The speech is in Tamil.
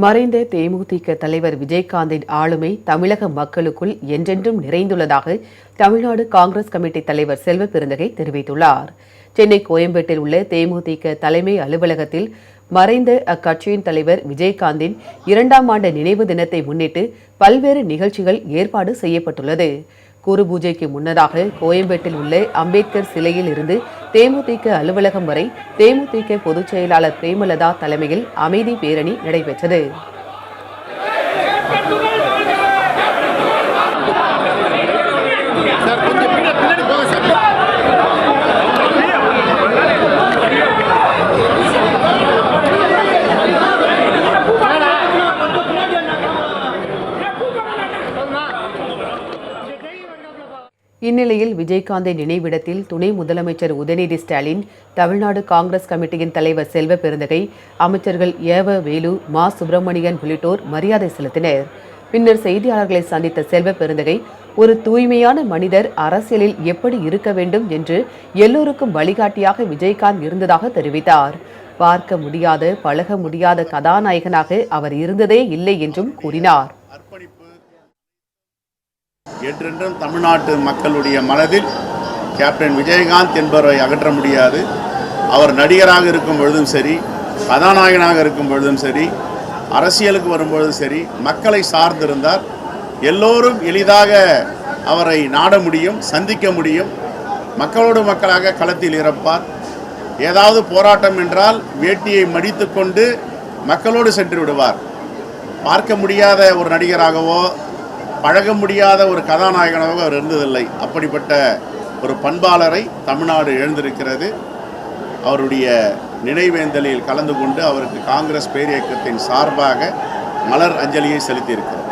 மறைந்த தேமுதிக தலைவர் விஜயகாந்தின் ஆளுமை தமிழக மக்களுக்குள் என்றென்றும் நிறைந்துள்ளதாக தமிழ்நாடு காங்கிரஸ் கமிட்டி தலைவர் செல்வ பெருந்தகை தெரிவித்துள்ளார். சென்னை கோயம்பேட்டில் உள்ள தேமுதிக தலைமை அலுவலகத்தில் மறைந்த அக்கட்சியின் தலைவர் விஜயகாந்தின் 2ஆம் ஆண்டு நினைவு தினத்தை முன்னிட்டு பல்வேறு நிகழ்ச்சிகள் ஏற்பாடு செய்யப்பட்டுள்ளது. குரு பூஜைக்கு முன்னதாக கோயம்பேட்டில் உள்ள அம்பேத்கர் சிலையில் இருந்து தேமுதிக அலுவலகம் வரை தேமுதிக பொதுச் செயலாளர் பிரேமலதா தலைமையில் அமைதி பேரணி நடைபெற்றது. இந்நிலையில் விஜயகாந்தின் நினைவிடத்தில் துணை முதலமைச்சர் உதயநிதி ஸ்டாலின், தமிழ்நாடு காங்கிரஸ் கமிட்டியின் தலைவர் செல்வ பெருந்தகை, அமைச்சர்கள் ஏவ வேலு, மா சுப்பிரமணியன் உள்ளிட்டோர் மரியாதை செலுத்தினர். பின்னர் செய்தியாளர்களை சந்தித்த செல்வ பெருந்தகை, ஒரு தூய்மையான மனிதர் அரசியலில் எப்படி இருக்க வேண்டும் என்று எல்லோருக்கும் வழிகாட்டியாக விஜயகாந்த் இருந்ததாக தெரிவித்தார். பார்க்க முடியாத, பழக முடியாத கதாநாயகனாக அவர் இருந்ததே இல்லை என்றும் கூறினார். என்றென்றும் தமிழ்நாட்டு மக்களுடைய மனதில் கேப்டன் விஜயகாந்த் என்பவரை அகற்ற முடியாது. அவர் நடிகராக இருக்கும் பொழுதும் சரி, கதாநாயகனாக இருக்கும் பொழுதும் சரி, அரசியலுக்கு வரும்பொழுதும் சரி, மக்களை சார்ந்திருந்தார். எல்லோரும் எளிதாக அவரை நாட முடியும், சந்திக்க முடியும். மக்களோடு மக்களாக களத்தில் இறப்பார். ஏதாவது போராட்டம் என்றால் வேட்டியை மடித்து கொண்டு மக்களோடு சென்று விடுவார். பார்க்க முடியாத ஒரு நடிகராகவோ பழக முடியாத ஒரு கதாநாயகனாக அவர் இருந்ததில்லை. அப்படிப்பட்ட ஒரு பண்பாளரை தமிழ்நாடு எழுந்திருக்கிறது. அவருடைய நினைவேந்தலில் கலந்து கொண்டு அவருக்கு காங்கிரஸ் பேரியக்கத்தின் சார்பாக மலர் அஞ்சலியை செலுத்தியிருக்கிறார்.